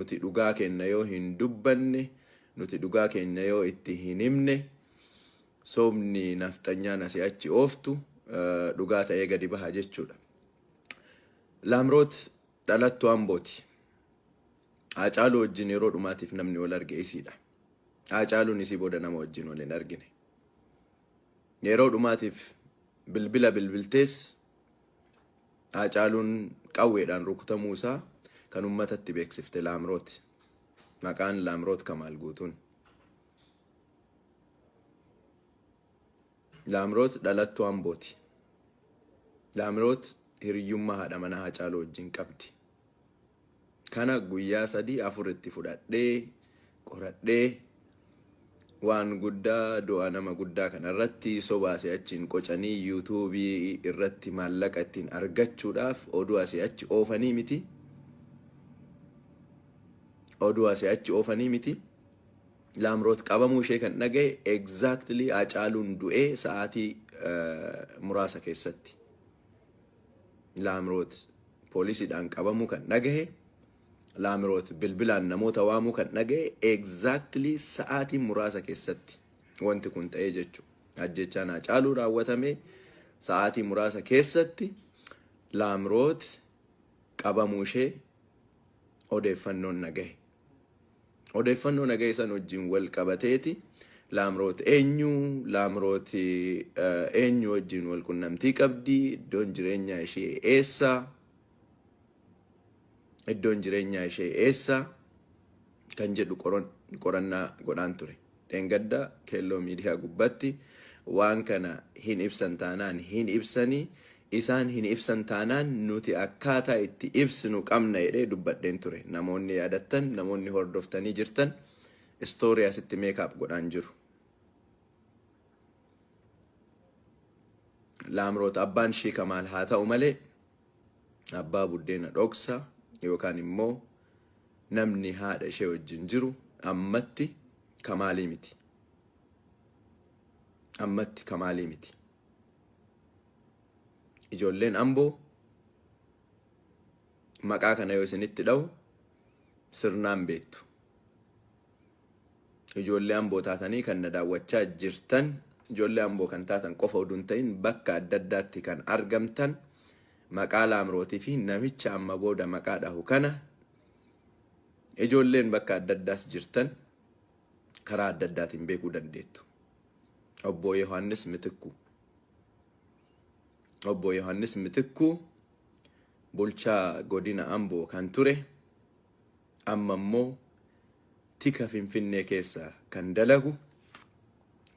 nuti dhugaa kenna yoo hin dubbanne, nuti dhugaa kenna yoo itti hin himne, soomni nafxanyaan asii achi ooftu dhugaa ta'ee gadi baha jechuudha. Laamroot dhalattuu Ambooti. Hachaaluu wajjin yeroo dhumaatiif namni wal arge isiidha. Hachaaluun isii booda nama wajjin wal hin argine. Yeroo dhumaatiif bilbila bilbiltees Hachaaluun qawweedhaan rukutamuu isaa kan ummatatti beeksifte Laamroot. Maqaan Laamiroot Kamaal guutuun. Laamroot dhalattuu Ambooti. Laamiroot hiriyyummaa haadha manaa Hachaaluu wajjin qabdi. Kana guyyaa 3-4 itti fudhadhee qoradhee waan guddaa du'a nama guddaa kanarratti sobaasee achiin qocanii yuutuubii irratti maallaqa ittiin argachuudhaaf oduu asii achi oofanii miti. Oduu asii achi oofanii miti. Laamroot qabamuu ishee kan dhagaye exactly Hachaaluun du'ee sa'aatii muraasa keessatti. Laamroot poolisiidhaan qabamuu kan dhagaye, Laamiroot bilbilaan namoota waamuu kan dhagaye exactly sa'aatii muraasa keessatti wanti kun ta'ee jechuudha. Ajjeechaan Hachaaluu raawwatame sa'aatii muraasa keessatti Laamiroot qabamuu ishee odeeffannoon dhagaye. Odeeffannoo dhagaye san wajjin wal qabateeti Laamroot eenyu wajjin wal qunnamtii qabdi, iddoon jireenyaa ishee eessa, iddoon jireenyaa ishee eessa kan jedhu qorannaa godhaan ture. Dheengadda keelloo miidiyaa gubbatti waan kana hin ibsan taanaan hin ibsanii, isaan hin ibsan taanaan nuti akkaataa itti ibsinu qabna jedhee dubbadheen ture. Namoonni yaadattan, namoonni hordoftanii jirtan istoorii asitti meekaap godhaan jiru. Laamroot abbaan ishee Kamaal haa ta'u malee abbaa buddeena dhoksa yookaan immoo namni haadha ishee wajjin jiru ammatti Kamaalii miti. Ammatti Kamaalii miti. Ijoolleen Amboo maqaa kana yoo isinitti dha'u sirnaan beektu. Ijoollee Amboo taatanii kan na daawwachaa jirtan, ijoollee Amboo kan taatan qofa oduu hin ta'in bakka adda addaatti kan argamtan maqaa Laamrootii fi namicha amma booda maqaa dhahu kana ijoolleen bakka adda addaas jirtan karaa adda addaatiin beekuu dandeettu. Obbo Yohannis Mitikkuuhoo. Obbo Yohannis Mitikkuuhoo bulchaa godina Amboo kan ture amma immoo tika Finfinnee keessa kan dalagu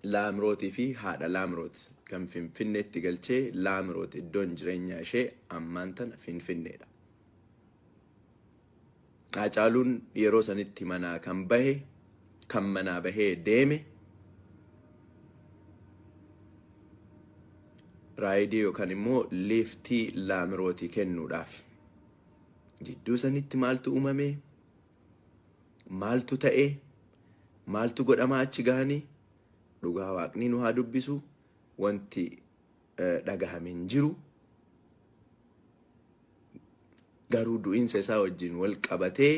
Laamrootii fi haadha Laamroot kan Finfinneetti galchee Laamroot iddoon jireenyaa ishee ammaan tana Finfinneedha. Hachaaluun yeroo sanitti manaa kan bahe, kan manaa bahee deeme raayidii yookaan immoo liiftii Laamrootii kennuudhaaf. Jidduu sanitti maaltu uumame? Maaltu ta'e? Maaltu godhamaa achi gahanii? Dhugaa waaqni nu haa dubbisu. Wanti dhagahame hin jiru. Garuu du'iinsa isaa wajjin wal qabatee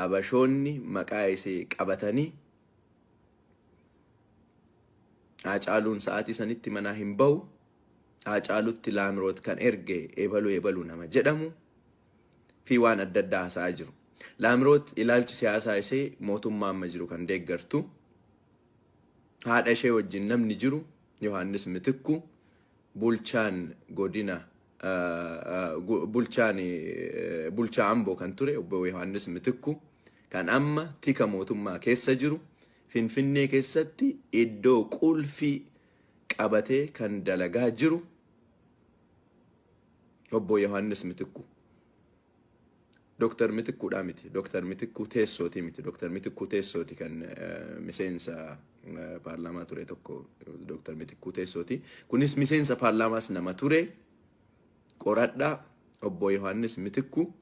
abashoonni maqaa isee qabatanii Hachaaluun sa'aatii sanitti manaa hin bahu. Hachaaluutti Laamroot kan erge ebaluu nama jedhamu fi waan adda addaa haasa'aa jiru. Laamroot ilaalchi siyaasaa isee mootummaa amma jiru kan deeggartu. Haadha ishee wajjin namni jiru Yohannis Mitikkuuhoo, bulchaan godina bulchaa Amboo kan ture obbo Yohannis Mitikkuuhoo kan amma tika mootummaa keessa jiru Finfinnee keessatti iddoo qulfii qabatee kan dalagaa jiru obbo Yohannis Mitikkuuhoo. Dr. Mitikkuuhoo miti. Dr. Mitikkuuhoo teessooti miti. Dr. Mitikkuuhoo teessooti kan miseensa paarlaamaa ture tokko Dr. Mitikkuuhoo teessooti. Kunis miseensa paarlaamaas nama ture. Qoradhaa obbo Yohannis Mitikkuuhoo.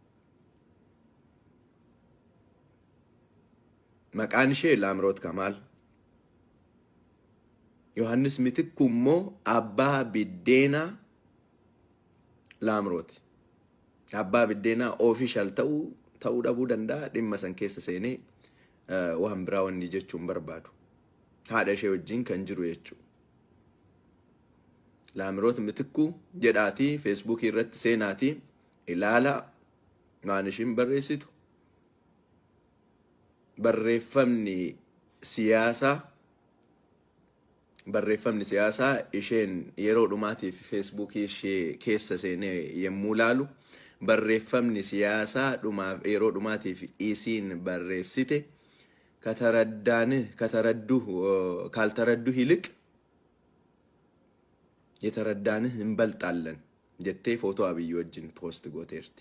Maqaan ishee Laamiroot Kamaal. Yohannis Mitikkuuhoo immoo abbaa biddeenaa Laamrooti. Abbaa biddeenaa official ta'uu ta'uu dhabuu danda'a dhimma san keessa seenee waan biraa wanni jechuun barbaadu. Haadha ishee wajjin kan jiru jechuudha. Laamiroot Mitikkuu jedhaatii Facebook irratti seenaatii ilaala waan ishiin barreessitu. Barreeffamni siyaasaa isheen yeroo dhumaatiif Facebook ishee keessa seenee yemmuu laalu barreeffamni siyaasaa yeroo dhumaatiif isiin barreessite ካልተረዱ ይልቅ የተረዳንህ እንበልጣለን ጀቴ ፎቶ አብይ ወጅን ፖስት ጎቴርቲ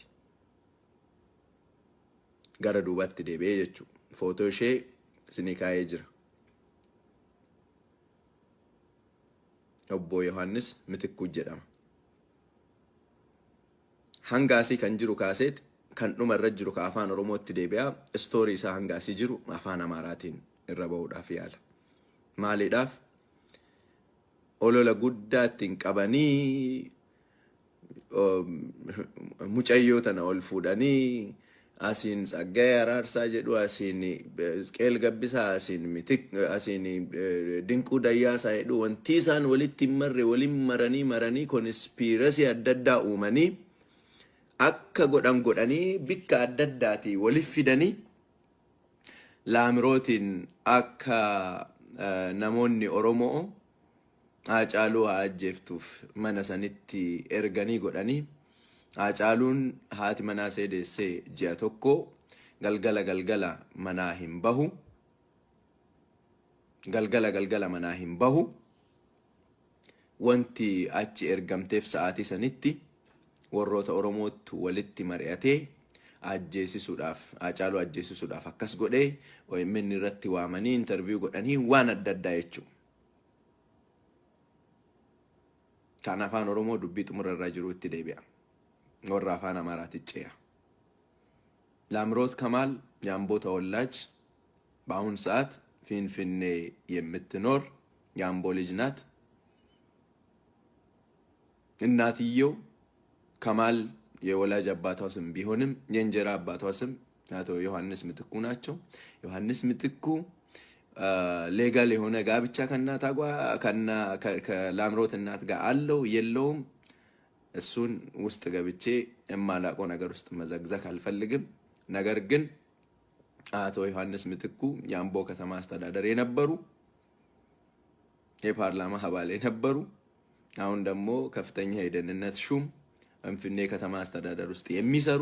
ጋራ ዱባት ደቤ የቹ ፎቶ ሼ ስኒካዬ ጅራ ኦቦ ዮሐንስ ምትኩ ጀዳማ hangaasi kan jiru kaaseet kan dhumarra jiru ka afaan oromootti deebi'a story isaa hangaasi jiru afaan amaaraatiin irra ba'uudhaaf yaala. Maaliidhaaf olola guddaattiin qabanii mucayyoo tana ol fuudhanii asiin Tsaggaayee Araarsaa jedhu asiin Isqeel Gabbisaa asiin Dinquu Dayyaasaa jedhu wanti isaan walitti marre waliin maranii konspiirasii adda addaa uumanii akka godhanii bikka adda addaati walif fidanii Laamirootiin akka namoonni Oromoo Hachaaluu ajjeeftuuf mana sanitti erganii godhanii Hachaaluun haati manaa seedeessee ji'a tokko galgala manaa hin bahu wanti achi ergamteef sa'aatii sanitti warroota Oromootti walitti mari'atee Hachaaluu ajjeesisuudhaaf akkas godhee OMN irratti waamanii interview godhanii waan adda addaa jechuudha. Kan afaan Oromoo dubbii xumurarraa jiru itti deebi'a. Warra afaan Amaaraatti ce'a. Laamiroot Kamaal የአምቦ ተወላጅ በአሁን ሰዓት ፊንፊኔ የምትኖር የአምቦ ልጅ ናት። እናትየው ከማል የወላጅ አባቷ ስም ቢሆንም የእንጀራ አባቷ ስም አቶ ዮሐንስ ምትኩ ናቸው። ዮሐንስ ምትኩ ሌጋል የሆነ ጋብቻ ከላምሮት እናት ጋር አለው የለውም እሱን ውስጥ ገብቼ የማላውቀው ነገር ውስጥ መዘግዘክ አልፈልግም። ነገር ግን አቶ ዮሐንስ ምትኩ የአምቦ ከተማ አስተዳደር የነበሩ የፓርላማ አባል የነበሩ አሁን ደግሞ ከፍተኛ የደህንነት ሹም ፊንፊኔ ከተማ አስተዳደር ውስጥ የሚሰሩ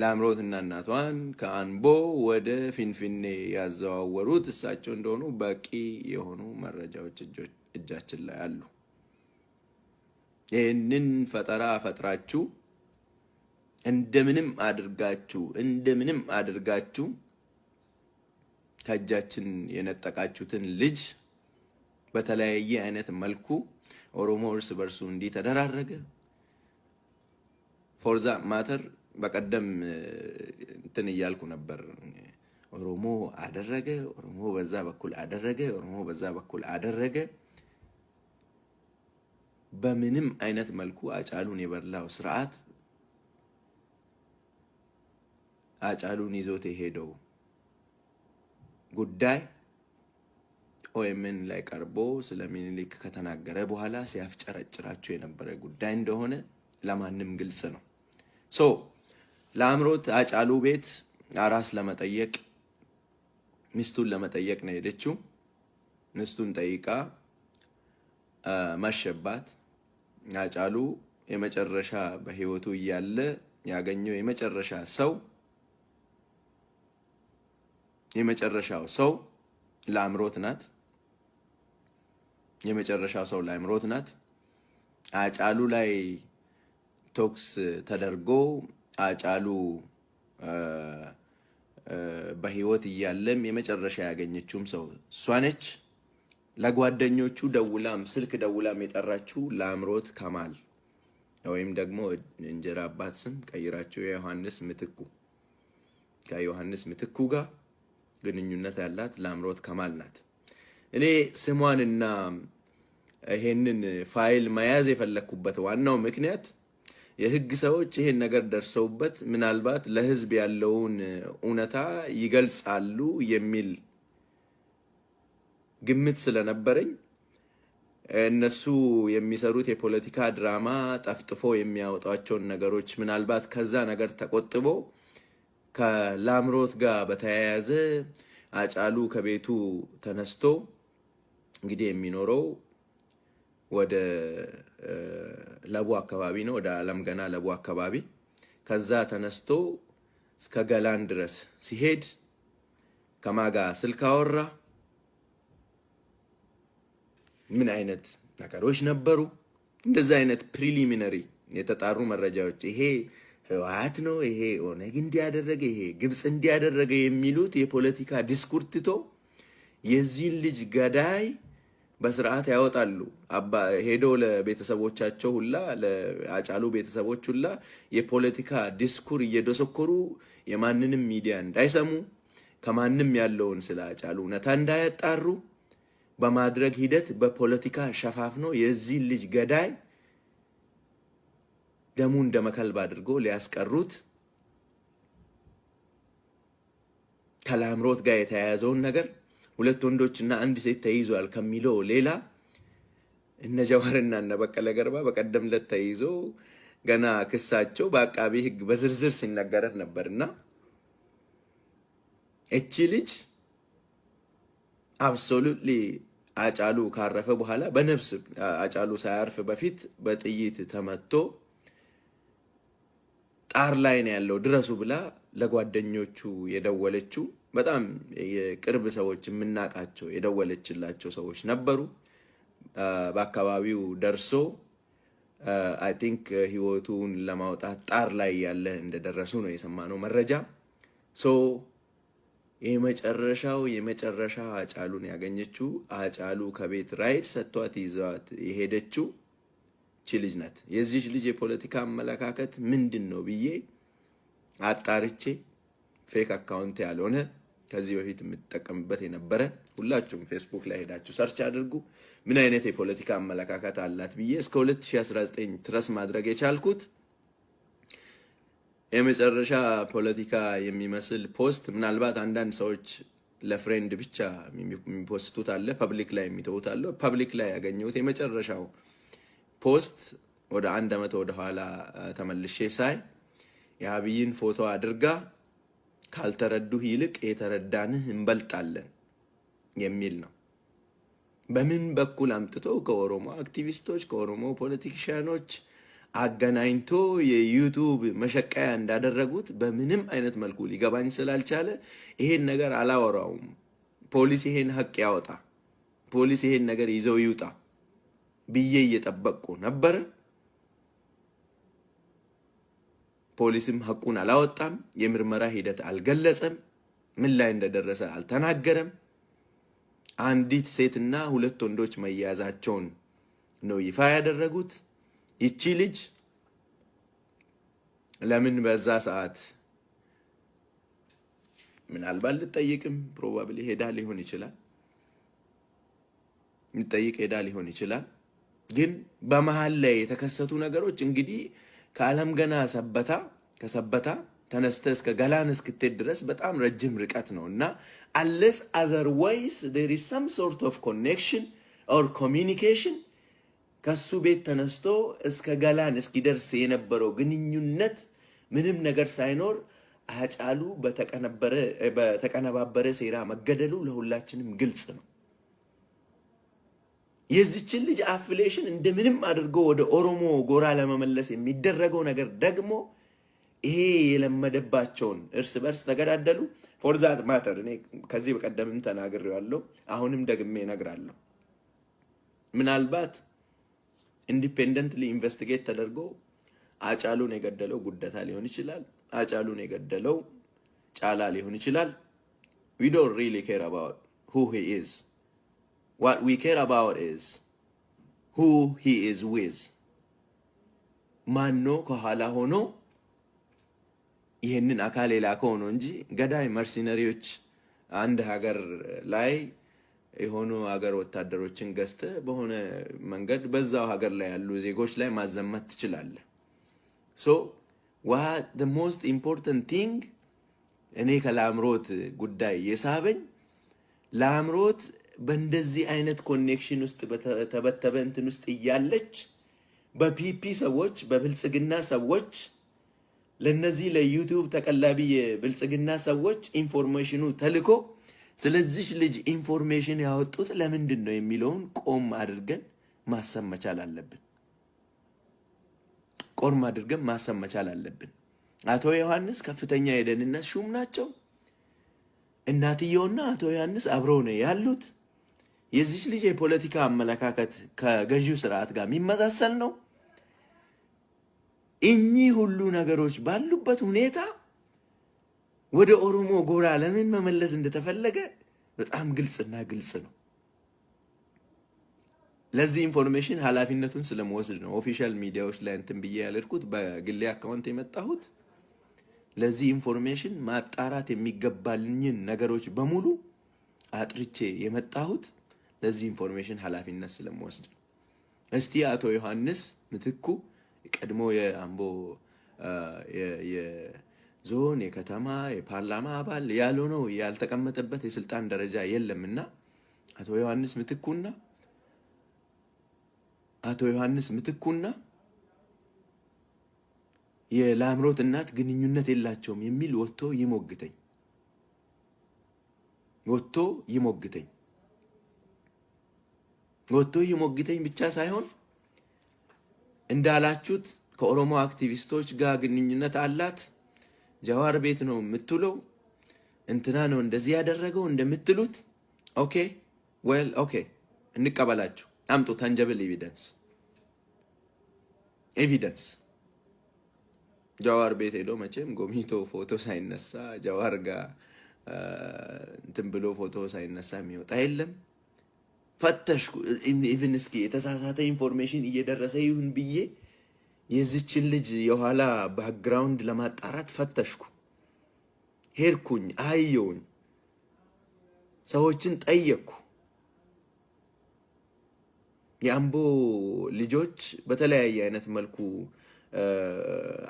ላምሮት እና እናቷን ከአምቦ ወደ ፊንፊኔ ያዘዋወሩት እሳቸው እንደሆኑ በቂ የሆኑ መረጃዎች እጃችን ላይ አሉ። ይህንን ፈጠራ ፈጥራችሁ እንደምንም አድርጋችሁ ከእጃችን የነጠቃችሁትን ልጅ በተለያየ አይነት መልኩ ኦሮሞ እርስ በርሱ እንዲተደራረገ ፎርዛ ማተር በቀደም እንትን እያልኩ ነበር። ኦሮሞ አደረገ፣ ኦሮሞ በዛ በኩል አደረገ። በምንም አይነት መልኩ Hachaaluun የበላው ስርዓት Hachaaluun ይዞት ሄደው ጉዳይ OMN ላይ ቀርቦ ስለሚኒሊክ ከተናገረ በኋላ ሲያፍጨረጭራቸው የነበረ ጉዳይ እንደሆነ ለማንም ግልጽ ነው። ላምሮት Hachaaluu ቤት አራስ ለመጠየቅ ሚስቱን ለመጠየቅ ነው ሄደችው። ሚስቱን ጠይቃ መሸባት። Hachaaluu የመጨረሻ በህይወቱ እያለ ያገኘው የመጨረሻው ሰው ላምሮት ናት። Hachaaluu ላይ ቶክስ ተደርጎ Hachaaluu በህይወት እያለም የመጨረሻ ያገኘችውም ሰው እሷ ነች። ለጓደኞቹ ስልክ ደውላም የጠራችው ላምሮት ከማል ወይም ደግሞ እንጀራ አባት ስም ቀይራቸው ከዮሐንስ ምትኩ ጋር ግንኙነት ያላት ላምሮት ከማል ናት። እኔ ስሟንና ይሄንን ፋይል መያዝ የፈለኩበት ዋናው ምክንያት የህግ ሰዎች ይሄን ነገር ደርሰውበት ምናልባት ለህዝብ ያለውን እውነታ ይገልጻሉ የሚል ግምት ስለነበረኝ እነሱ የሚሰሩት የፖለቲካ ድራማ ጠፍጥፎ የሚያወጣቸውን ነገሮች ምናልባት ከዛ ነገር ተቆጥቦ ከላምሮት ጋር በተያያዘ ሃጫሉ ከቤቱ ተነስቶ እንግዲህ የሚኖረው ወደ ለቡ አካባቢ ነው፣ ወደ ዓለም ገና ለቡ አካባቢ። ከዛ ተነስቶ እስከ ገላን ድረስ ሲሄድ ከማጋ ስልክ አወራ። ምን አይነት ነገሮች ነበሩ? እንደዛ አይነት ፕሪሊሚነሪ የተጣሩ መረጃዎች ይሄ ህወሓት ነው፣ ይሄ ኦነግ እንዲያደረገ፣ ይሄ ግብጽ እንዲያደረገ የሚሉት የፖለቲካ ዲስኩር ትቶ የዚህን ልጅ ገዳይ በስርዓት ያወጣሉ። ሄዶ ለቤተሰቦቻቸው ሁላ ለሃጫሉ ቤተሰቦች ሁላ የፖለቲካ ዲስኩር እየደሰኮሩ የማንንም ሚዲያ እንዳይሰሙ ከማንም ያለውን ስለ ሃጫሉ እውነታ እንዳያጣሩ በማድረግ ሂደት በፖለቲካ ሸፋፍኖ የዚህ ልጅ ገዳይ ደሙ እንደመከልብ አድርጎ ሊያስቀሩት ከላምሮት ጋር የተያያዘውን ነገር ሁለት ወንዶችና አንድ ሴት ተይዟል ከሚለው ሌላ እነ ጀዋርና እነ በቀለ ገርባ በቀደም ዕለት ተይዞ ገና ክሳቸው በአቃቢ ህግ በዝርዝር ሲነገር ነበርና እቺ ልጅ አብሶሉትሊ ሃጫሉ ካረፈ በኋላ በነፍስ ሃጫሉ ሳያርፍ በፊት በጥይት ተመቶ ጣር ላይ ነው ያለው ድረሱ ብላ ለጓደኞቹ የደወለችው በጣም የቅርብ ሰዎች የምናቃቸው የደወለችላቸው ሰዎች ነበሩ። በአካባቢው ደርሶ አይ ቲንክ ህይወቱን ለማውጣት ጣር ላይ ያለ እንደደረሱ ነው የሰማነው መረጃ። ሶ የመጨረሻ ሃጫሉን ያገኘችው ሃጫሉ ከቤት ራይድ ሰጥቷት ይዟት የሄደችው እቺ ልጅ ናት። የዚህ ልጅ የፖለቲካ አመለካከት ምንድነው ብዬ አጣርቼ ፌክ አካውንት ያልሆነ ከዚህ በፊት የምትጠቀምበት የነበረ ሁላችሁም ፌስቡክ ላይ ሄዳችሁ ሰርች አድርጉ ምን አይነት የፖለቲካ አመለካከት አላት ብዬ እስከ 2019 ትረስ ማድረግ የቻልኩት የመጨረሻ ፖለቲካ የሚመስል ፖስት ምናልባት አንዳንድ ሰዎች ለፍሬንድ ብቻ የሚፖስቱት አለ፣ ፐብሊክ ላይ የሚተውት አለ። ፐብሊክ ላይ ያገኘሁት የመጨረሻው ፖስት ወደ 1 ዓመት ወደ ኋላ ተመልሼ ሳይ የአብይን ፎቶ አድርጋ ካልተረዱህ ይልቅ የተረዳንህ እንበልጣለን የሚል ነው። በምን በኩል አምጥቶ ከኦሮሞ አክቲቪስቶች ከኦሮሞ ፖለቲሽያኖች አገናኝቶ የዩቲዩብ መሸቀያ እንዳደረጉት በምንም አይነት መልኩ ሊገባኝ ስላልቻለ ይሄን ነገር አላወራውም። ፖሊስ ይሄን ሀቅ ያወጣ፣ ፖሊስ ይሄን ነገር ይዘው ይውጣ ብዬ እየጠበቅኩ ነበር። ፖሊስም ሀቁን አላወጣም፣ የምርመራ ሂደት አልገለጸም፣ ምን ላይ እንደደረሰ አልተናገረም። አንዲት ሴትና 2 ወንዶች መያዛቸውን ነው ይፋ ያደረጉት። ይቺ ልጅ ለምን በዛ ሰዓት ምናልባት ልጠይቅም ፕሮባብሊ ሄዳ ሊሆን ይችላል፣ ልጠይቅ ሄዳ ሊሆን ይችላል። ግን በመሃል ላይ የተከሰቱ ነገሮች እንግዲህ ከዓለም ገና ከሰበታ ተነስተ እስከ ገላን እስክትሄድ ድረስ በጣም ረጅም ርቀት ነው እና unless otherwise there is some sort of connection or communication ከሱ ቤት ተነስቶ እስከ ገላን እስኪደርስ የነበረው ግንኙነት ምንም ነገር ሳይኖር ሃጫሉ በተቀነባበረ ሴራ መገደሉ ለሁላችንም ግልጽ ነው። የዚችን ልጅ አፍሌሽን እንደምንም አድርጎ ወደ ኦሮሞ ጎራ ለመመለስ የሚደረገው ነገር ደግሞ ይሄ የለመደባቸውን እርስ በርስ ተገዳደሉ። ፎር ዛት ማተር እኔ ከዚህ በቀደምም ተናግሬዋለሁ፣ አሁንም ደግሜ እነግራለሁ። ምናልባት ኢንዲፔንደንትሊ ኢንቨስቲጌት ተደርጎ ሃጫሉን የገደለው ጉደታ ሊሆን ይችላል፣ ሃጫሉን የገደለው ጫላ ሊሆን ይችላል። we don't really care about who he is. What we care about is who he is with. ማኖ ከኋላ ሆኖ ይሄንን አካል የላከው ነው እንጂ ገዳይ መርሲነሪዎች አንድ ሀገር ላይ የሆኑ ሀገር ወታደሮችን ገዝተ በሆነ መንገድ በዛው ሀገር ላይ ያሉ ዜጎች ላይ ማዘመት ትችላለህ። So what the most important thing እኔ ከላምሮት ጉዳይ የሳበኝ ላምሮት በእንደዚህ አይነት ኮኔክሽን ውስጥ በተበተበ እንትን ውስጥ እያለች በፒፒ ሰዎች በብልጽግና ሰዎች ለነዚህ ለዩቲዩብ ተቀላቢ የብልጽግና ሰዎች ኢንፎርሜሽኑ ተልኮ ስለዚህ ልጅ ኢንፎርሜሽን ያወጡት ለምንድን ነው የሚለውን ቆም አድርገን ማሰብ መቻል አለብን። ቆም አድርገን ማሰብ መቻል አለብን። አቶ ዮሐንስ ከፍተኛ የደህንነት ሹም ናቸው። እናትየውና አቶ ዮሐንስ አብረው ነው ያሉት። የዚህ ልጅ የፖለቲካ አመለካከት ከገዢው ስርዓት ጋር የሚመሳሰል ነው። እኚህ ሁሉ ነገሮች ባሉበት ሁኔታ ወደ ኦሮሞ ጎራ ለምን መመለስ እንደተፈለገ በጣም ግልጽና ግልጽ ነው። ለዚህ ኢንፎርሜሽን ኃላፊነቱን ስለመወስድ ነው ኦፊሻል ሚዲያዎች ላይ እንትን ብዬ ያልኩት በግሌ አካውንት የመጣሁት። ለዚህ ኢንፎርሜሽን ማጣራት የሚገባልኝን ነገሮች በሙሉ አጥርቼ የመጣሁት ለዚህ ኢንፎርሜሽን ኃላፊነት ስለመወስድ ነው። እስቲ አቶ ዮሐንስ ምትኩ ቀድሞ የአምቦ የዞን የከተማ የፓርላማ አባል ያልሆነው ያልተቀመጠበት የስልጣን ደረጃ የለምና አቶ ዮሐንስ ምትኩና የላምሮት እናት ግንኙነት የላቸውም የሚል ወጥቶ ይሞግተኝ ብቻ ሳይሆን እንዳላችሁት ከኦሮሞ አክቲቪስቶች ጋር ግንኙነት አላት፣ ጀዋር ቤት ነው የምትውለው፣ እንትና ነው እንደዚህ ያደረገው እንደምትሉት ኦኬ እንቀበላችሁ። አምጡ ታንጀብል ኤቪደንስ። ጀዋር ቤት ሄዶ መቼም ጎሚቶ ፎቶ ሳይነሳ ጀዋር ጋር እንትን ብሎ ፎቶ ሳይነሳ የሚወጣ የለም። ፈተሽኩ። ኢቭን እስኪ የተሳሳተ ኢንፎርሜሽን እየደረሰ ይሁን ብዬ የዚችን ልጅ የኋላ ባክግራውንድ ለማጣራት ፈተሽኩ፣ ሄድኩኝ፣ አየሁኝ፣ ሰዎችን ጠየቅኩ። የአምቦ ልጆች በተለያየ አይነት መልኩ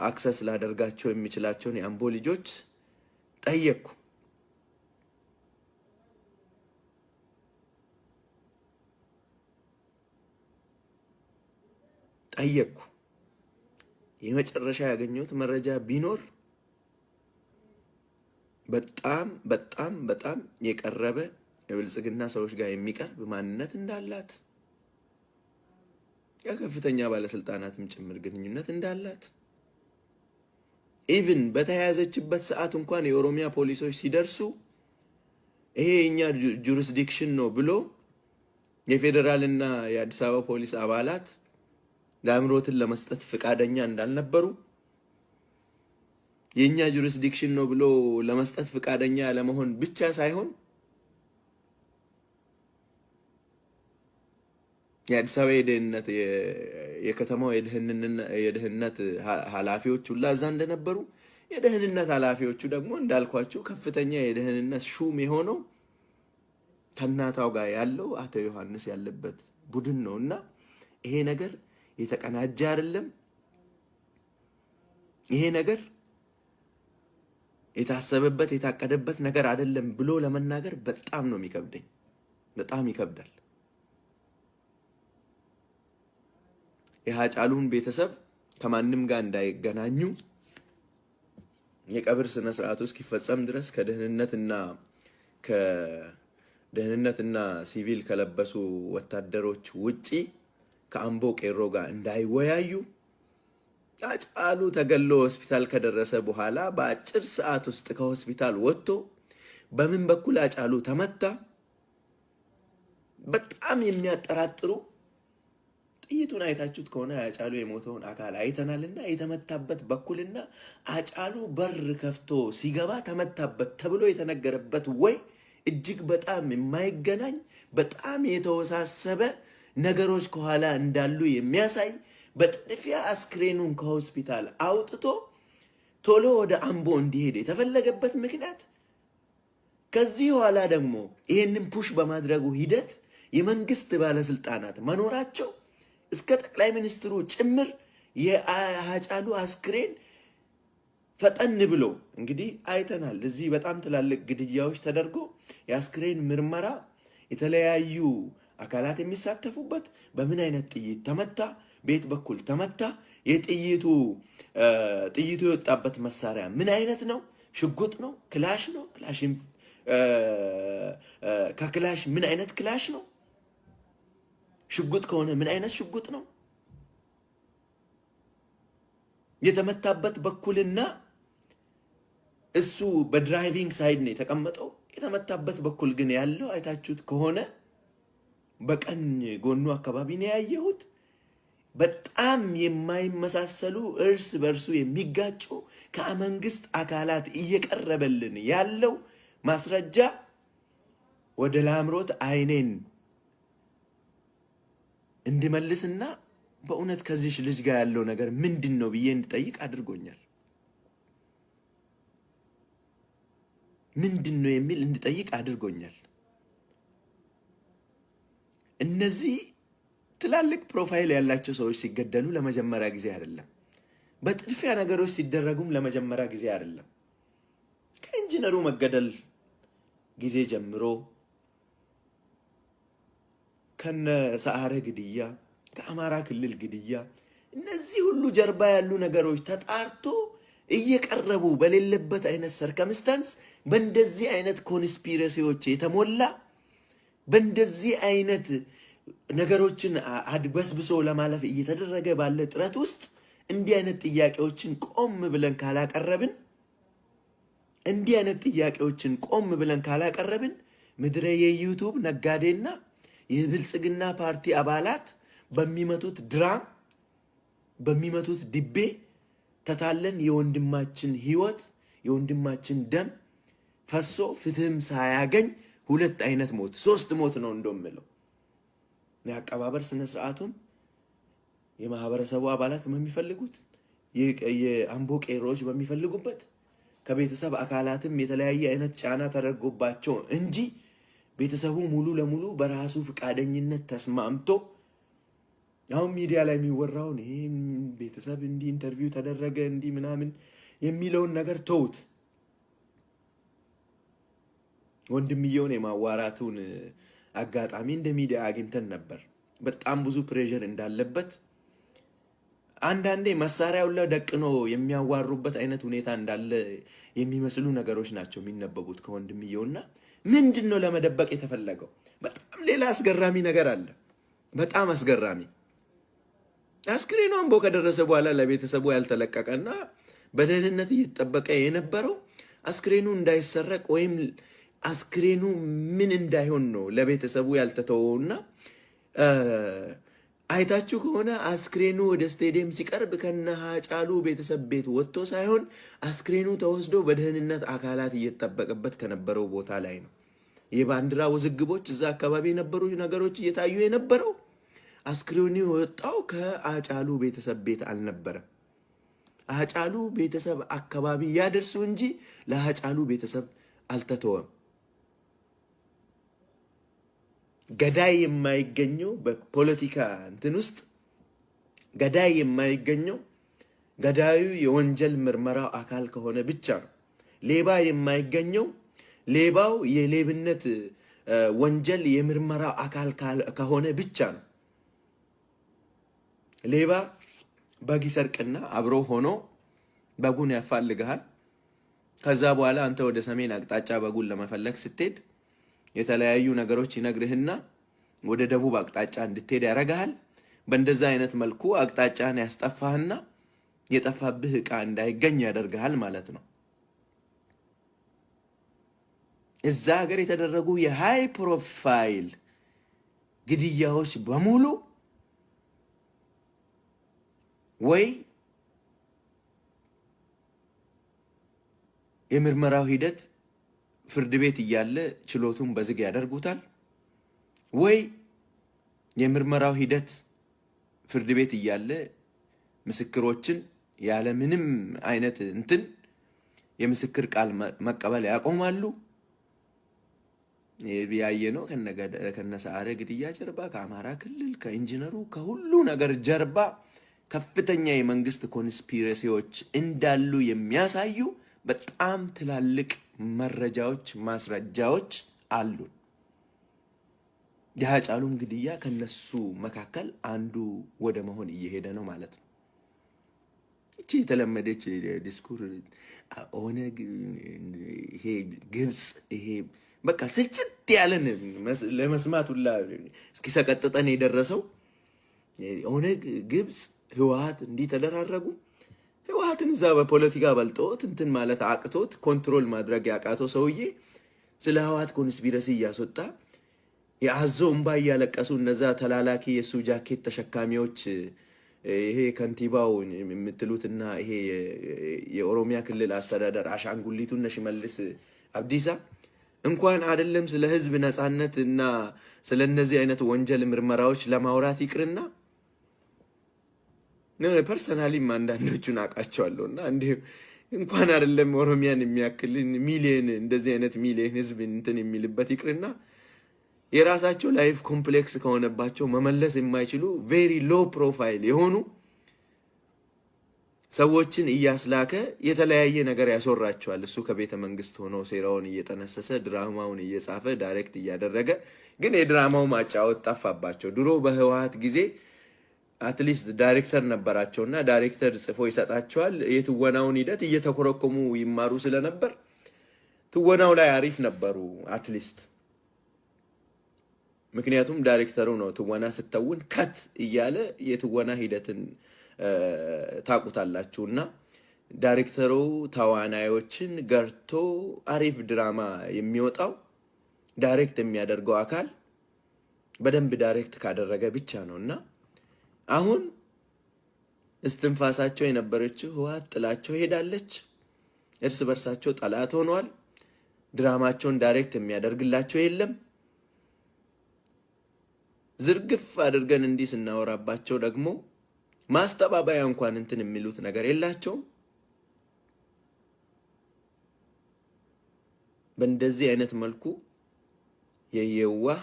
አክሰስ ላደርጋቸው የሚችላቸውን የአምቦ ልጆች ጠየቅኩ። የመጨረሻ ያገኘሁት መረጃ ቢኖር በጣም የቀረበ የብልጽግና ሰዎች ጋር የሚቀርብ ማንነት እንዳላት የከፍተኛ ባለስልጣናትም ጭምር ግንኙነት እንዳላት ኢቭን በተያያዘችበት ሰዓት እንኳን የኦሮሚያ ፖሊሶች ሲደርሱ ይሄ የኛ ጁሪስዲክሽን ነው ብሎ የፌደራልና የአዲስ አበባ ፖሊስ አባላት ላምሮትን ለመስጠት ፍቃደኛ እንዳልነበሩ የኛ ጁሪስዲክሽን ነው ብሎ ለመስጠት ፍቃደኛ ያለመሆን ብቻ ሳይሆን የአዲስ አበባ የደህንነት የከተማው የደህንነት ኃላፊዎች ሁላ እዛ እንደነበሩ የደህንነት ኃላፊዎቹ ደግሞ እንዳልኳቸው ከፍተኛ የደህንነት ሹም የሆነው ከናታው ጋር ያለው አቶ ዮሐንስ ያለበት ቡድን ነውና ይሄ ነገር የተቀናጀ አይደለም። ይሄ ነገር የታሰበበት የታቀደበት ነገር አይደለም ብሎ ለመናገር በጣም ነው የሚከብደኝ። በጣም ይከብዳል። የሃጫሉን ቤተሰብ ከማንም ጋር እንዳይገናኙ የቀብር ስነ ስርዓቱ እስኪፈጸም ድረስ ከደህንነትና ሲቪል ከለበሱ ወታደሮች ውጪ ከአምቦ ቄሮ ጋር እንዳይወያዩ ሃጫሉ ተገሎ ሆስፒታል ከደረሰ በኋላ በአጭር ሰዓት ውስጥ ከሆስፒታል ወጥቶ በምን በኩል ሃጫሉ ተመታ በጣም የሚያጠራጥሩ ጥይቱን አይታችሁት ከሆነ ሃጫሉ የሞተውን አካል አይተናልና የተመታበት በኩልና ሃጫሉ በር ከፍቶ ሲገባ ተመታበት ተብሎ የተነገረበት ወይ እጅግ በጣም የማይገናኝ በጣም የተወሳሰበ ነገሮች ከኋላ እንዳሉ የሚያሳይ በጥድፊያ አስክሬኑን ከሆስፒታል አውጥቶ ቶሎ ወደ አምቦ እንዲሄድ የተፈለገበት ምክንያት ከዚህ ኋላ ደግሞ ይሄንን ፑሽ በማድረጉ ሂደት የመንግስት ባለስልጣናት መኖራቸው እስከ ጠቅላይ ሚኒስትሩ ጭምር የሃጫሉ አስክሬን ፈጠን ብሎ እንግዲህ አይተናል። እዚህ በጣም ትላልቅ ግድያዎች ተደርጎ የአስክሬን ምርመራ የተለያዩ አካላት የሚሳተፉበት በምን አይነት ጥይት ተመታ፣ ቤት በኩል ተመታ፣ የጥይቱ የወጣበት መሳሪያ ምን አይነት ነው? ሽጉጥ ነው? ክላሽ ነው? ከክላሽ ምን አይነት ክላሽ ነው? ሽጉጥ ከሆነ ምን አይነት ሽጉጥ ነው? የተመታበት በኩልና እሱ በድራይቪንግ ሳይድ ነው የተቀመጠው። የተመታበት በኩል ግን ያለው አይታችሁት ከሆነ በቀኝ ጎኑ አካባቢ ነው ያየሁት። በጣም የማይመሳሰሉ እርስ በርሱ የሚጋጩ ከመንግስት አካላት እየቀረበልን ያለው ማስረጃ ወደ ላምሮት አይኔን እንድመልስና በእውነት ከዚህ ልጅ ጋር ያለው ነገር ምንድነው ብዬ እንድጠይቅ አድርጎኛል። ምንድነው የሚል እንድጠይቅ አድርጎኛል። እነዚህ ትላልቅ ፕሮፋይል ያላቸው ሰዎች ሲገደሉ ለመጀመሪያ ጊዜ አይደለም። በጥድፊያ ነገሮች ሲደረጉም ለመጀመሪያ ጊዜ አይደለም። ከኢንጂነሩ መገደል ጊዜ ጀምሮ ከነ ሰዓረ ግድያ፣ ከአማራ ክልል ግድያ፣ እነዚህ ሁሉ ጀርባ ያሉ ነገሮች ተጣርቶ እየቀረቡ በሌለበት አይነት ሰርከምስታንስ በእንደዚህ አይነት ኮንስፒረሲዎች የተሞላ በእንደዚህ አይነት ነገሮችን አድበስብሶ ለማለፍ እየተደረገ ባለ ጥረት ውስጥ እንዲህ አይነት ጥያቄዎችን ቆም ብለን ካላቀረብን ምድረ የዩቲዩብ ነጋዴና የብልጽግና ፓርቲ አባላት በሚመቱት ድራም በሚመቱት ድቤ ተታለን የወንድማችን ህይወት የወንድማችን ደም ፈሶ ፍትህም ሳያገኝ ሁለት አይነት ሞት ሶስት ሞት ነው እንደምለው የአቀባበር ስነ ስርዓቱን የማህበረሰቡ አባላት በሚፈልጉት የአምቦ ቄሮች በሚፈልጉበት ከቤተሰብ አካላትም የተለያየ አይነት ጫና ተደርጎባቸው እንጂ ቤተሰቡ ሙሉ ለሙሉ በራሱ ፍቃደኝነት ተስማምቶ አሁን ሚዲያ ላይ የሚወራውን ይሄ ቤተሰብ እንዲ ኢንተርቪው ተደረገ እንዲ ምናምን የሚለውን ነገር ተውት። ወንድምየውን የማዋራቱን አጋጣሚ እንደ ሚዲያ አግኝተን ነበር። በጣም ብዙ ፕሬሸር እንዳለበት አንዳንዴ መሳሪያው ላይ ደቅኖ የሚያዋሩበት አይነት ሁኔታ እንዳለ የሚመስሉ ነገሮች ናቸው የሚነበቡት ከወንድምየውና ምንድነው ለመደበቅ የተፈለገው? በጣም ሌላ አስገራሚ ነገር አለ። በጣም አስገራሚ አስክሬኑ አምቦ ከደረሰ በኋላ ለቤተሰቡ ያልተለቀቀና በደህንነት እየተጠበቀ የነበረው አስክሬኑ እንዳይሰረቅ ወይም አስክሬኑ ምን እንዳይሆን ነው ለቤተሰቡ ያልተተወውና አይታችሁ ከሆነ አስክሬኑ ወደ ስቴዲየም ሲቀርብ ከነ ሃጫሉ ቤተሰብ ቤት ወጥቶ ሳይሆን አስክሬኑ ተወስዶ በደህንነት አካላት እየተጠበቀበት ከነበረው ቦታ ላይ ነው። የባንዲራ ውዝግቦች እዛ አካባቢ የነበሩ ነገሮች እየታዩ የነበረው አስክሬኑ የወጣው ከሃጫሉ ቤተሰብ ቤት አልነበረም። ሃጫሉ ቤተሰብ አካባቢ ያደርሱ እንጂ ለሃጫሉ ቤተሰብ አልተተወም። ገዳይ የማይገኘው በፖለቲካ እንትን ውስጥ ገዳይ የማይገኘው ገዳዩ የወንጀል ምርመራው አካል ከሆነ ብቻ ነው። ሌባ የማይገኘው ሌባው የሌብነት ወንጀል የምርመራው አካል ከሆነ ብቻ ነው። ሌባ በግ ይሰርቅና አብሮ ሆኖ በጉን ያፋልግሃል። ከዛ በኋላ አንተ ወደ ሰሜን አቅጣጫ በጉን ለመፈለግ ስትሄድ የተለያዩ ነገሮች ይነግርህና ወደ ደቡብ አቅጣጫ እንድትሄድ ያረጋሃል። በእንደዛ አይነት መልኩ አቅጣጫን ያስጠፋህና የጠፋብህ ዕቃ እንዳይገኝ ያደርጋል ማለት ነው። እዛ ሀገር የተደረጉ የሃይ ፕሮፋይል ግድያዎች በሙሉ ወይ የምርመራው ሂደት ፍርድ ቤት እያለ ችሎቱን በዝግ ያደርጉታል፣ ወይ የምርመራው ሂደት ፍርድ ቤት እያለ ምስክሮችን ያለ ምንም አይነት እንትን የምስክር ቃል መቀበል ያቆማሉ። ያየ ነው ከነሰዓረ ግድያ ጀርባ ከአማራ ክልል ከኢንጂነሩ ከሁሉ ነገር ጀርባ ከፍተኛ የመንግስት ኮንስፒረሲዎች እንዳሉ የሚያሳዩ በጣም ትላልቅ መረጃዎች ማስረጃዎች አሉ። የሃጫሉም ግድያ ከነሱ መካከል አንዱ ወደ መሆን እየሄደ ነው ማለት ነው። እቺ የተለመደች ዲስኩር ኦነግ፣ ይሄ ግብጽ፣ ይሄ በቃ ስልችት ያለን ለመስማት ሁላ እስኪሰቀጥጠን የደረሰው ኦነግ፣ ግብጽ፣ ህወሓት እንዲህ ተደራረጉ። ህወሓትን እዛ በፖለቲካ በልጦት እንትን ማለት አቅቶት ኮንትሮል ማድረግ ያቃተው ሰውዬ ስለ ህወሓት ኮንስፒረሲ እያስወጣ የአዞ እንባ እያለቀሱ እነዛ ተላላኪ የሱ ጃኬት ተሸካሚዎች ይሄ ከንቲባው የምትሉትና ይሄ የኦሮሚያ ክልል አስተዳደር አሻንጉሊቱ እነ ሽመልስ አብዲሳ እንኳን አይደለም ስለ ህዝብ ነጻነት እና ስለ እነዚህ አይነት ወንጀል ምርመራዎች ለማውራት ይቅርና ነው ፐርሰናሊ አንዳንዶቹን አውቃቸዋለሁና እንኳን አይደለም ኦሮሚያን የሚያክል ሚሊዮን እንደዚህ አይነት ሚሊዮን ህዝብ እንትን የሚልበት ይቅርና የራሳቸው ላይፍ ኮምፕሌክስ ከሆነባቸው መመለስ የማይችሉ ቬሪ ሎ ፕሮፋይል የሆኑ ሰዎችን እያስላከ የተለያየ ነገር ያስወራቸዋል። እሱ ከቤተ መንግስት ሆኖ ሴራውን እየጠነሰሰ ድራማውን እየጻፈ ዳይሬክት እያደረገ ግን የድራማው ማጫወት ጠፋባቸው። ድሮ በህወሓት ጊዜ አትሊስት ዳይሬክተር ነበራቸውና ዳይሬክተር ጽፎ ይሰጣቸዋል። የትወናውን ሂደት እየተኮረኮሙ ይማሩ ስለነበር ትወናው ላይ አሪፍ ነበሩ አትሊስት። ምክንያቱም ዳይሬክተሩ ነው ትወና ስተውን ከት እያለ የትወና ሂደትን ታቁታላችሁና ዳይሬክተሩ ተዋናዮችን ገርቶ አሪፍ ድራማ የሚወጣው ዳይሬክት የሚያደርገው አካል በደንብ ዳይሬክት ካደረገ ብቻ ነውና አሁን እስትንፋሳቸው የነበረችው ህወሓት ጥላቸው ሄዳለች። እርስ በርሳቸው ጠላት ሆነዋል። ድራማቸውን ዳይሬክት የሚያደርግላቸው የለም። ዝርግፍ አድርገን እንዲህ ስናወራባቸው ደግሞ ማስተባበያ እንኳን እንትን የሚሉት ነገር የላቸውም። በእንደዚህ አይነት መልኩ የየዋህ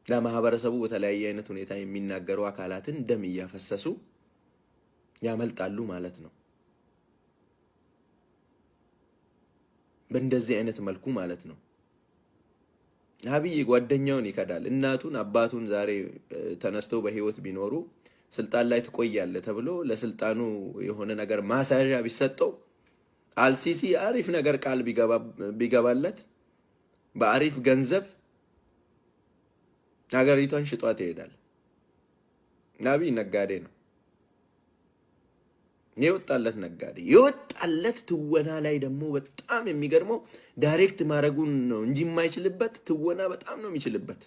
ለማህበረሰቡ በተለያየ አይነት ሁኔታ የሚናገሩ አካላትን ደም እያፈሰሱ ያመልጣሉ ማለት ነው። በእንደዚህ አይነት መልኩ ማለት ነው። አብይ ጓደኛውን ይከዳል። እናቱን አባቱን ዛሬ ተነስተው በህይወት ቢኖሩ ስልጣን ላይ ትቆያለህ ተብሎ ለስልጣኑ የሆነ ነገር ማሳያ ቢሰጠው አልሲሲ አሪፍ ነገር ቃል ቢገባለት በአሪፍ ገንዘብ ሀገሪቷን ሽጧት ይሄዳል። አብይ ነጋዴ ነው። የወጣለት ነጋዴ የወጣለት ትወና ላይ ደግሞ በጣም የሚገርመው ዳይሬክት ማድረጉን ነው እንጂ የማይችልበት ትወና በጣም ነው የሚችልበት።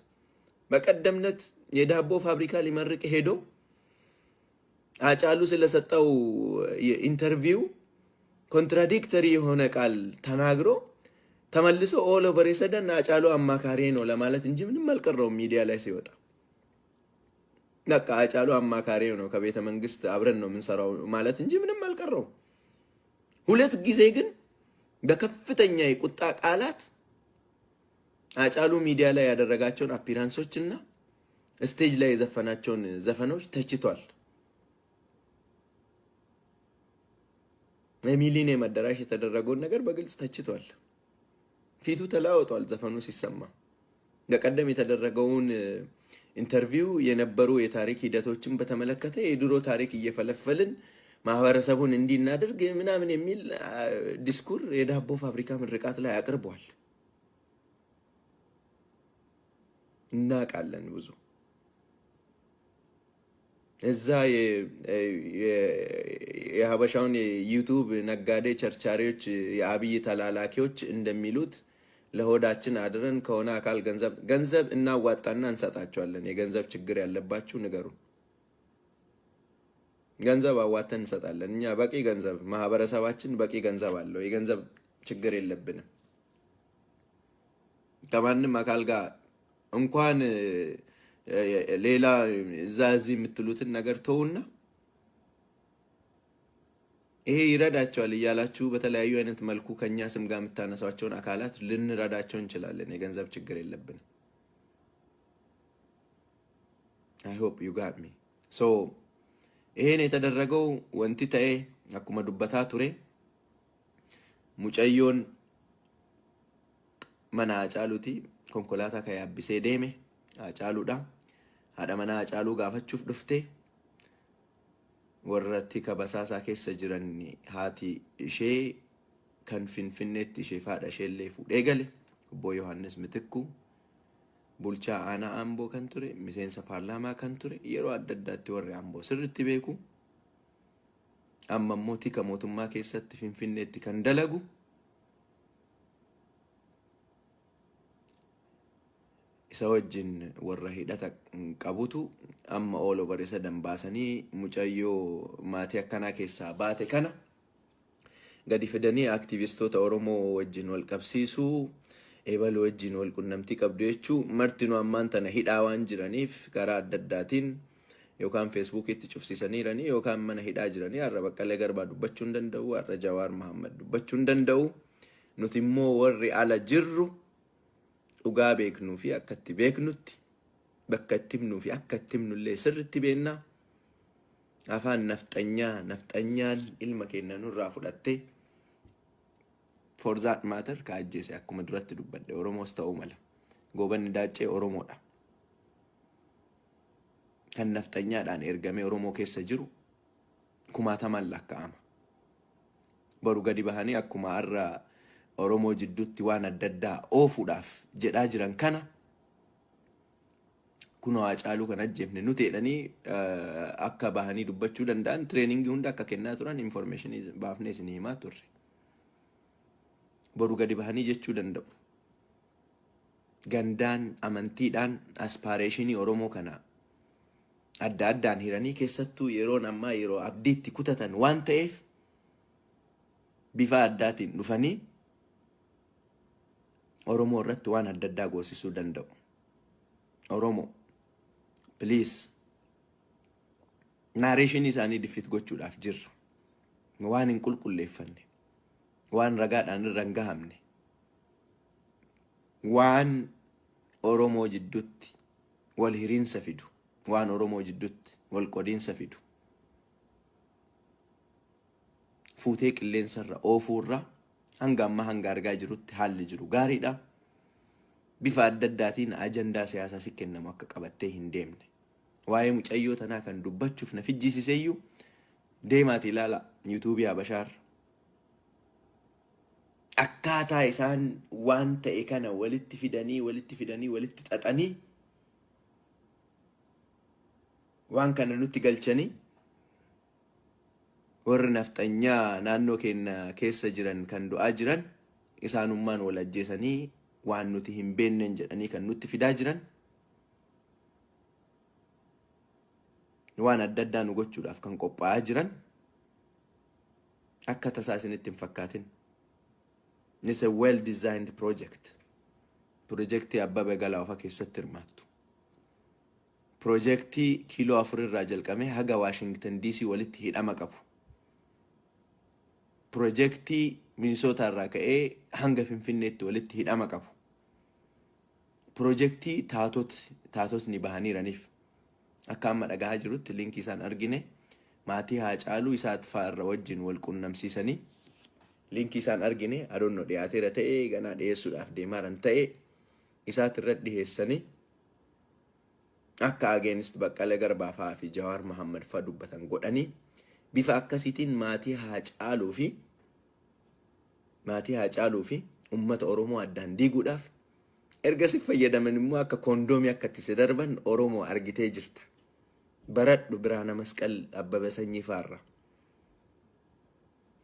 በቀደምነት የዳቦ ፋብሪካ ሊመርቅ ሄዶ ሃጫሉ ስለሰጠው የኢንተርቪው ኮንትራዲክተሪ የሆነ ቃል ተናግሮ ተመልሶ ኦል ኦቨር የሰደን ሃጫሉ አማካሪ ነው ለማለት እንጂ ምንም አልቀረውም። ሚዲያ ላይ ሲወጣ በቃ ሃጫሉ አማካሪ ነው ከቤተ መንግስት አብረን ነው የምንሰራው ማለት እንጂ ምንም አልቀረው። ሁለት ጊዜ ግን በከፍተኛ የቁጣ ቃላት ሃጫሉ ሚዲያ ላይ ያደረጋቸውን አፒራንሶችና ስቴጅ ላይ የዘፈናቸውን ዘፈኖች ተችቷል። ሚሊኒየም አዳራሽ የተደረገውን ነገር በግልጽ ተችቷል። ፊቱ ተለዋውጧል ዘፈኑ ሲሰማ። በቀደም የተደረገውን ኢንተርቪው የነበሩ የታሪክ ሂደቶችን በተመለከተ የድሮ ታሪክ እየፈለፈልን ማህበረሰቡን እንዲናደርግ ምናምን የሚል ዲስኩር የዳቦ ፋብሪካ ምርቃት ላይ አቅርቧል። እናውቃለን ብዙ እዛ የሀበሻውን የዩቲዩብ ነጋዴ ቸርቻሪዎች የአብይ ተላላኪዎች እንደሚሉት ለሆዳችን አድረን ከሆነ አካል ገንዘብ እናዋጣና እንሰጣቸዋለን። የገንዘብ ችግር ያለባችሁ ንገሩ። ገንዘብ አዋተን እንሰጣለን። እኛ በቂ ገንዘብ ማህበረሰባችን በቂ ገንዘብ አለው። የገንዘብ ችግር የለብንም። ከማንም አካል ጋር እንኳን ሌላ እዛ እዚህ የምትሉትን ነገር ተውና ይሄ ይረዳቸዋል እያላችሁ በተለያዩ አይነት መልኩ ከኛ ስም ጋር የምታነሳቸውን አካላት ልንረዳቸው እንችላለን። የገንዘብ ችግር የለብንም። I hope you got me. So ይሄን የተደረገው wanti ta'e akkuma dubbataa ture mucayyoon mana Hachaaluuti konkolaataa ka yaabbisee deeme Hachaaluudha. Haadha mana Hachaaluu gaafachuuf dhufte warratti kabasaasaa keessa jiran haati ishee kan Finfinneetti ishee faadha isheellee fuudhee gale obbo Yohannis Mitikkuuhoo bulchaa aanaa Amboo kan ture miseensa paarlaamaa kan ture yeroo adda addaatti warri Amboo sirriitti beeku amma immoo tika mootummaa keessatti Finfinneetti kan dalagu isa wajjin warra hidhata qabutu amma all over isa dambaasanii mucayyoo maatii akkanaa keessaa baate kana gadi fidanii aktivistoota Oromoo wajjin wal qabsiisuu eebaluu wajjin wal qunnamtii qabdu jechuu martinuu ammaan tana hidhaa waan jiraniif karaa adda addaatiin yookaan feesbuukiitti cufsiisaniiranii yookaan mana hidhaa jiranii har'a Baqqalee Garbaa dubbachuu hin danda'u har'a Jawaar Mohaammed dubbachuu hin danda'u nuti immoo warri ala jirru dhugaa beeknuu fi akka itti beeknutti bakka itti himnuu fi akka itti himnullee sirriitti beennaa afaan nafxanyaan ilma keenya nurraa fudhattee for that matter ka ajjeese akkuma duratti dubbadde Oromoos ta'uu mala goobanni daacee Oromoodha kan nafxanyaadhaan ergamee Oromoo keessa jiru kumaataman lakkaa'ama baru gadi bahanii akkuma har'a Oromoo jidduutti waan adda addaa oofuudhaaf jedhaa jiran kana kunoo Hachaaluu kan ajjeefne nuti jedhanii akka bahanii dubbachuu danda'an treeningii hunda akka kennaa turan information baafnee isin himaa turre boru gadi bahanii jechuu danda'u gandaan amantiidhaan aspirationii Oromoo kana adda addaan hiranii keessattuu yeroon ammaa yeroo abdiitti kutatan waan ta'eef bifa addaatiin dhufanii Oromoo irratti waan adda addaa goosisuu danda'u. Oromoo please narration isaanii diffit gochuudhaaf jirra waan hin qulqulleeffanne waan ragaadhaan irra hin gahamne waan Oromoo jidduutti wal hiriinsa fidu waan Oromoo jidduutti wal qodiinsa fidu fuutee qilleensarra oofuurra hanga amma hanga argaa jirutti haalli jiru gaariidha bifa adda addaatiin ajandaa siyaasaa si kennamu akka qabattee hin deemne waa'ee mucayyoo tanaa kan dubbachuuf na fijjiisiseeyyuu deemaati ilaala YouTube Habashaar akkaataa isaan waan ta'e kana walitti fidanii xaxanii waan kana nutti galchanii warri nafxanyaa naannoo keenya keessa jiran kan du'aa jiran isaanummaan wal ajjeesanii waan nuti hin beenneen jedhanii kan nutti fidaa jiran waan adda addaa nu gochuudhaaf kan qophaa'aa jiran akka tasaa isinitti hin fakkaatin. It's a well designed project. Projektii Abbabee Galaafa keessatti hirmaattu. Projektii kiiloo 4 irraa jalqabee haga Washington DC walitti hidhama qabu. Projektii Minnesota irraa ka'ee hanga Finfinneetti walitti hidhama qabu. Projektii taatotni bahaniiraniif akka amma dhagaa jirutti linkii isaan argine maatii Hachaaluu isaat faarra wajjin wal qunnamsiisanii linkii isaan argine adoonno dhiyaateera ta'ee ganaa dhiyeessuudhaaf deemaaran ta'ee isaat irra dhiyeessanii akka against Baqqalee Garbaa fi Jawaar Mohaammed fa dubbatan godhanii bifa akkasiitiin maatii Hachaaluu fi ummata Oromoo addaan diiguudhaaf ergasii fayyadaman immoo akka kondoomii akka itti darban Oromoo argitee jirta. Baradhu Biraana Masqal Abbabee Sanyii Faarra.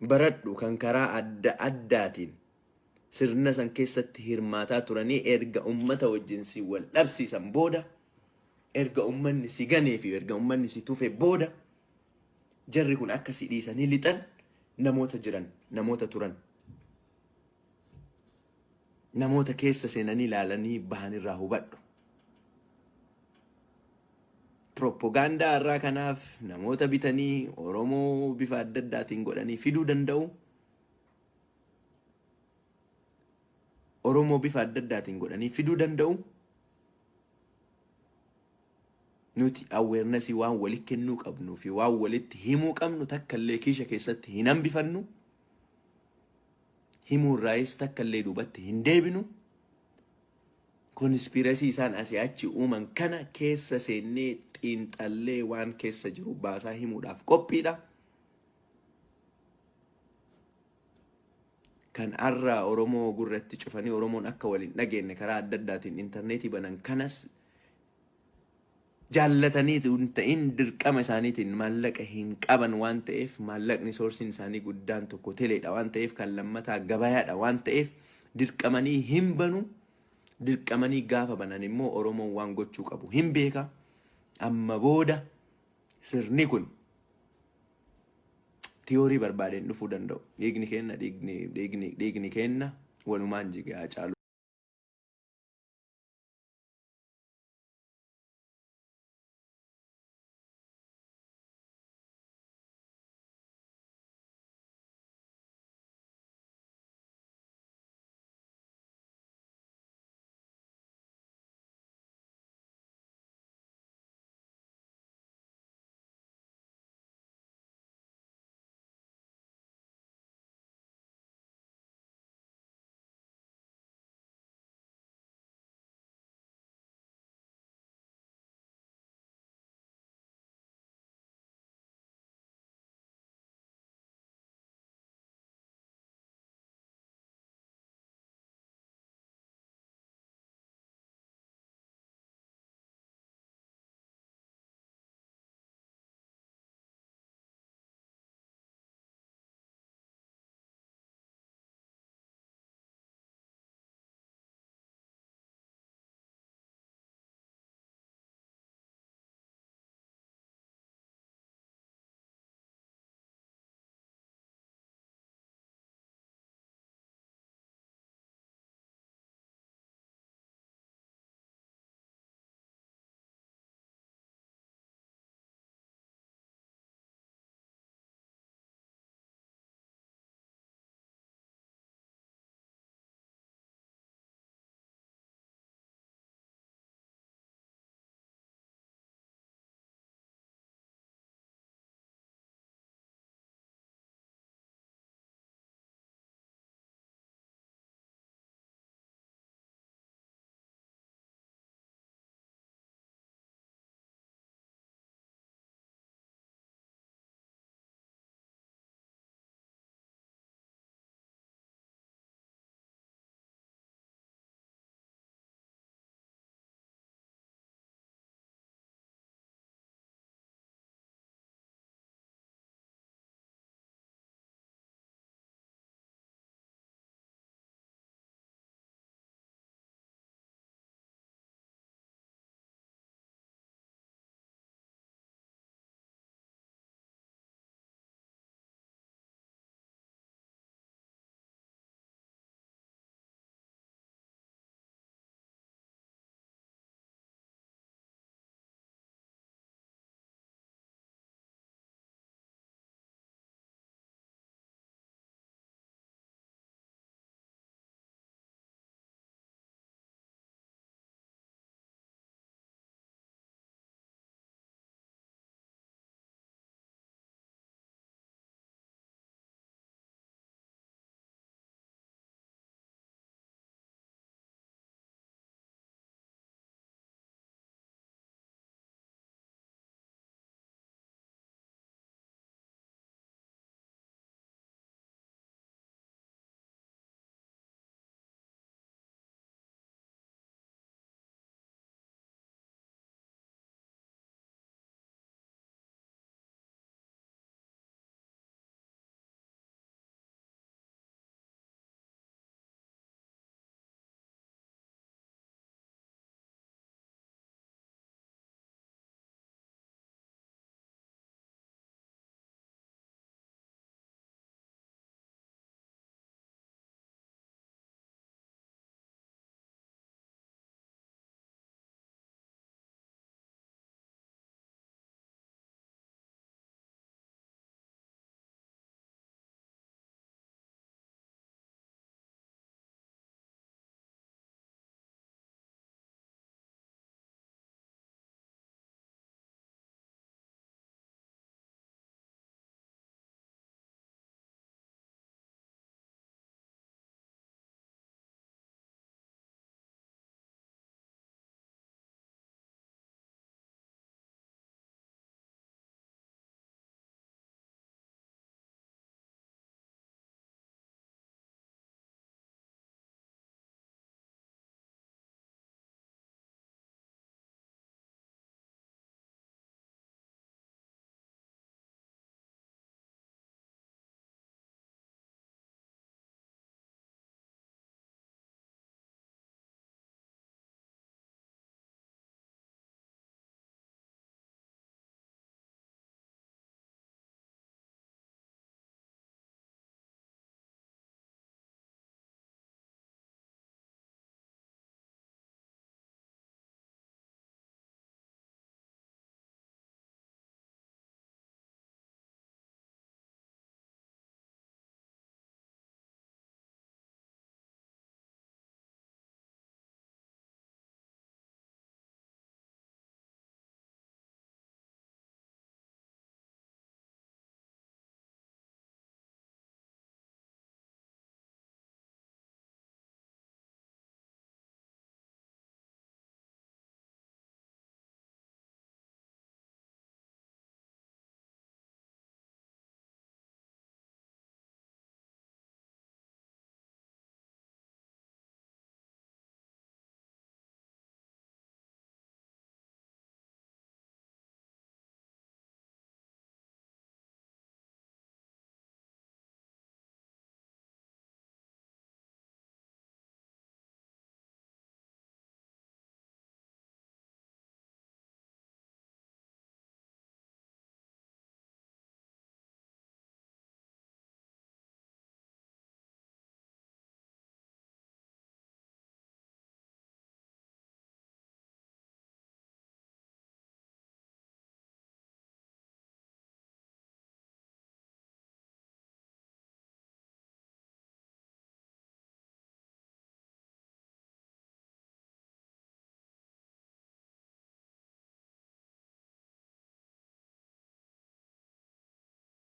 Baradhu kan karaa adda addaatiin sirna san keessatti hirmaataa turanii erga ummata wajjin si wal dhabsiisan booda erga ummanni si ganee fi erga ummanni si tufe booda jarri kun akka si dhiisanii lixan namoota turan namoota keessa seenanii ilaalanii bahan irraa hubadhu. Propaganda irraa kanaaf namoota bitanii Oromoo bifa adda addaatiin godhanii fiduu danda'u. Oromoo bifa adda addaatiin godhanii fiduu danda'u. nuti awareness waan walitti kennuu qabnu fi waan walitti himuu qabnu takka illee kiisha keessatti hin hambifannu. Himuu raayis takka illee duubatti hin deebinu. Konspirasii isaan asii achi uuman kana keessa seennee xiinxallee waan keessa jiru baasaa himuudhaaf qophiidha. Kan arraa Oromoo gurratti cufanii Oromoon akka waliin dhageenye karaa adda addaatiin intarneetii banan kanas jaallataniiti ta'in dirqama isaaniitiin maallaqa hin qaban waan ta'eef maallaqni soorsiin isaanii guddaan tokko teleedha waan ta'eef kan lammataa gabayaadha waan ta'eef dirqamanii hin banu. Dirqamanii gaafa banan immoo Oromoon waan gochuu qabu hin beeka. Amma booda sirni kun tiyoorii barbaadeen dhufuu danda'u. Dhiigni kenna walumaan jige Hachaaluu.